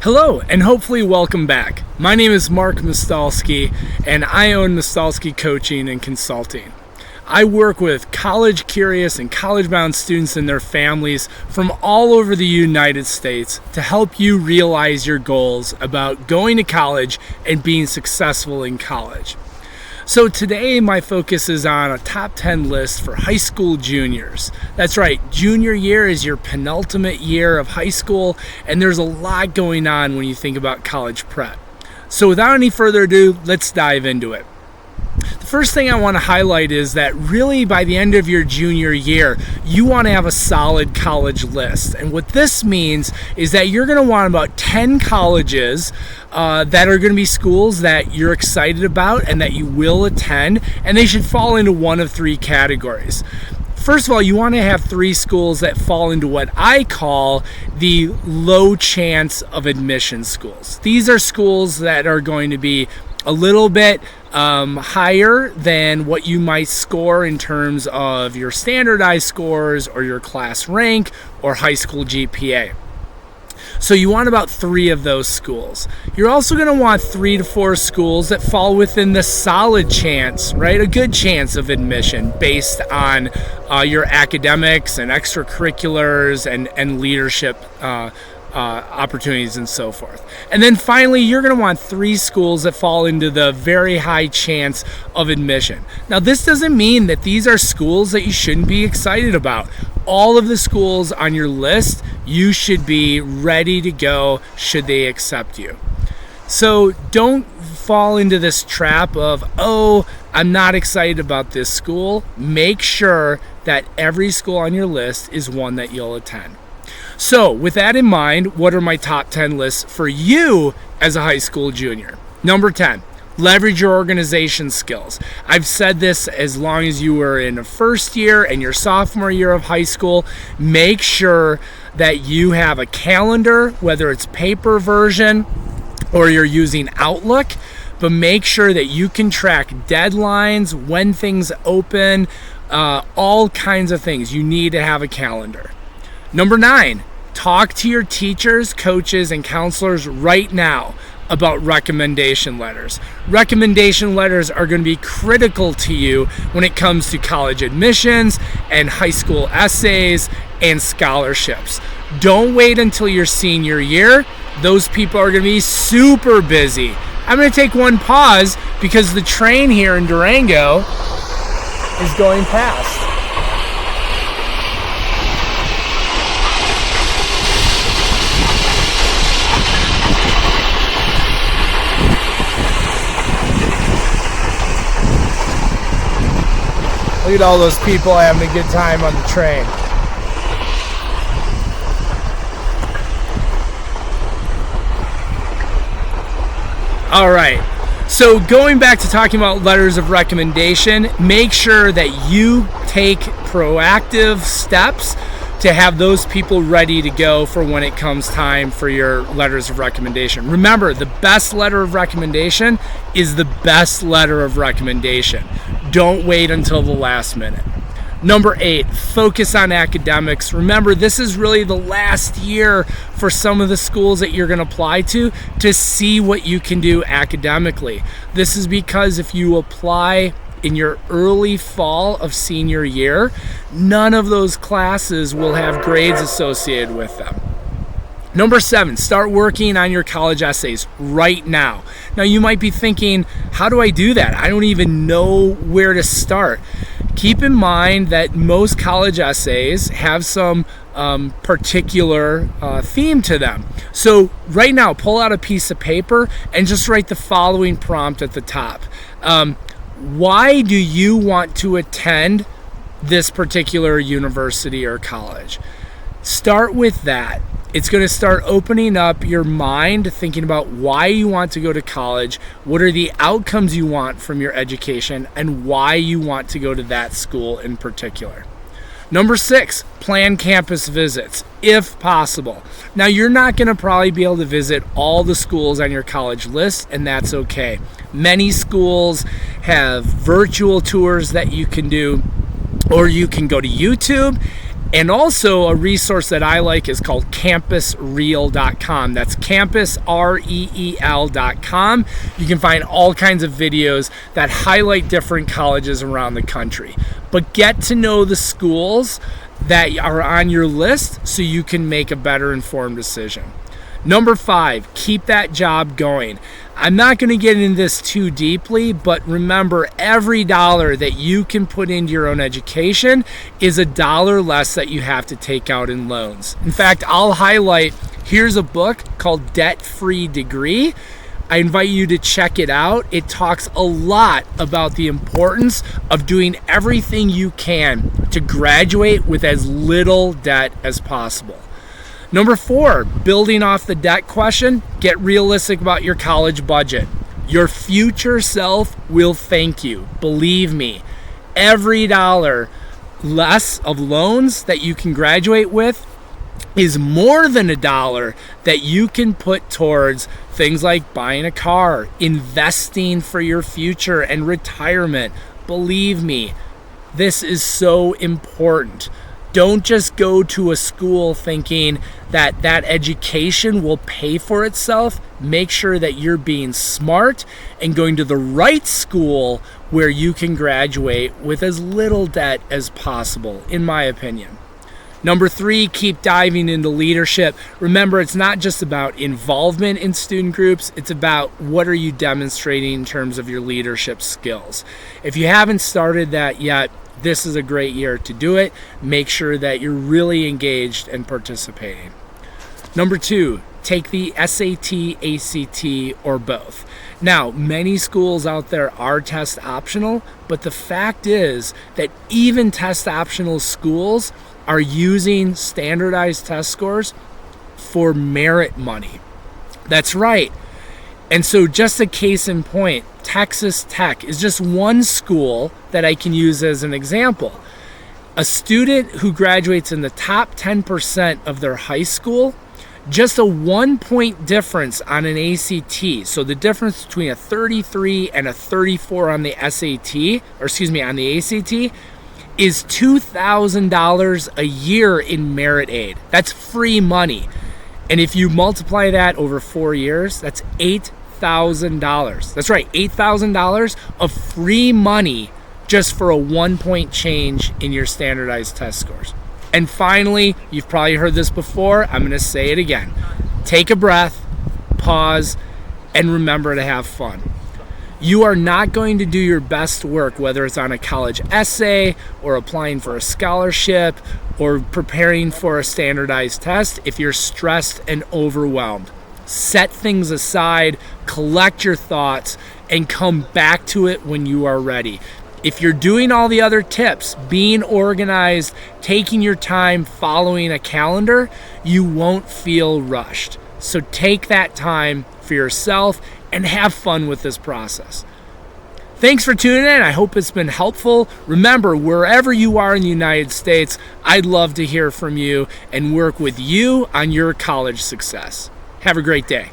Hello, and hopefully welcome back. My name is Mark Mostalski, and I own Mostalski Coaching and Consulting. I work with college-curious and college-bound students and their families from all over the United States to help you realize your goals about going to college and being successful in college. So today my focus is on a top 10 list for high school juniors. That's right, junior year is your penultimate year of high school, and there's a lot going on when you think about college prep. So without any further ado, let's dive into it. The first thing I want to highlight is that really by the end of your junior year, you want to have a solid college list. And what this means is that you're going to want about 10 colleges that are going to be schools that you're excited about and that you will attend, and they should fall into one of three categories. First of all, you want to have 3 schools that fall into what I call the low chance of admission schools. These are schools that are going to be a little bit higher than what you might score in terms of your standardized scores or your class rank or high school GPA. So you want about 3 of those schools. You're also going to want 3 to 4 schools that fall within the solid chance, right? A good chance of admission based on your academics and extracurriculars and leadership opportunities and so forth. And then finally, you're going to want 3 schools that fall into the very high chance of admission. Now, this doesn't mean that these are schools that you shouldn't be excited about. All of the schools on your list, you should be ready to go should they accept you. So don't fall into this trap of, oh, I'm not excited about this school. Make sure that every school on your list is one that you'll attend. So with that in mind, what are my top 10 lists for you as a high school junior? Number 10, leverage your organization skills. I've said this as long as you were in a first year and your sophomore year of high school. Make sure that you have a calendar, whether it's paper version or you're using Outlook, but make sure that you can track deadlines, when things open, all kinds of things. You need to have a calendar. Number 9, talk to your teachers, coaches, and counselors right now about recommendation letters. Recommendation letters are going to be critical to you when it comes to college admissions and high school essays and scholarships. Don't wait until your senior year. Those people are going to be super busy. I'm going to take one pause because the train here in Durango is going past. Look at all those people having a good time on the train. All right, so going back to talking about letters of recommendation, make sure that you take proactive steps to have those people ready to go for when it comes time for your letters of recommendation. Remember, the best letter of recommendation is the best letter of recommendation. Don't wait until the last minute. Number 8, focus on academics. Remember, this is really the last year for some of the schools that you're going to apply to see what you can do academically. This is because if you apply in your early fall of senior year, none of those classes will have grades associated with them. Number 7, start working on your college essays right now. Now you might be thinking, how do I do that? I don't even know where to start. Keep in mind that most college essays have some particular theme to them. So right now, pull out a piece of paper and just write the following prompt at the top. Why do you want to attend this particular university or college? Start with that. It's going to start opening up your mind, thinking about why you want to go to college, what are the outcomes you want from your education, and why you want to go to that school in particular. Number 6, plan campus visits, if possible. Now, you're not going to probably be able to visit all the schools on your college list, and that's okay. Many schools have virtual tours that you can do, or you can go to YouTube And also a resource that I like is called campusreel.com. That's campusreel.com. You can find all kinds of videos that highlight different colleges around the country. But get to know the schools that are on your list so you can make a better informed decision. Number 5, keep that job going. I'm not going to get into this too deeply, but remember, every dollar that you can put into your own education is a dollar less that you have to take out in loans. In fact, I'll highlight, here's a book called Debt Free Degree. I invite you to check it out. It talks a lot about the importance of doing everything you can to graduate with as little debt as possible. Number 4, building off the debt question, get realistic about your college budget. Your future self will thank you. Believe me, every dollar less of loans that you can graduate with is more than a dollar that you can put towards things like buying a car, investing for your future and retirement. Believe me, this is so important. Don't just go to a school thinking that that education will pay for itself. Make sure that you're being smart and going to the right school where you can graduate with as little debt as possible, in my opinion. Number 3, keep diving into leadership. Remember, it's not just about involvement in student groups, it's about what are you demonstrating in terms of your leadership skills. If you haven't started that yet, this is a great year to do it. Make sure that you're really engaged and participating. Number 2, take the SAT, ACT, or both. Now, many schools out there are test optional, but the fact is that even test optional schools are using standardized test scores for merit money. That's right. And so just a case in point, Texas Tech is just one school that I can use as an example. A student who graduates in the top 10% of their high school, just a 1-point difference on an ACT. So the difference between a 33 and a 34 on the on the ACT is $2,000 a year in merit aid. That's free money. And if you multiply that over 4 years, that's $8,000. That's right, $8,000 of free money just for a 1-point change in your standardized test scores. And finally, you've probably heard this before, I'm going to say it again. Take a breath, pause, and remember to have fun. You are not going to do your best work, whether it's on a college essay or applying for a scholarship or preparing for a standardized test, if you're stressed and overwhelmed. Set things aside, collect your thoughts, and come back to it when you are ready. If you're doing all the other tips, being organized, taking your time, following a calendar, you won't feel rushed. So take that time for yourself and have fun with this process. Thanks for tuning in. I hope it's been helpful. Remember, wherever you are in the United States, I'd love to hear from you and work with you on your college success. Have a great day.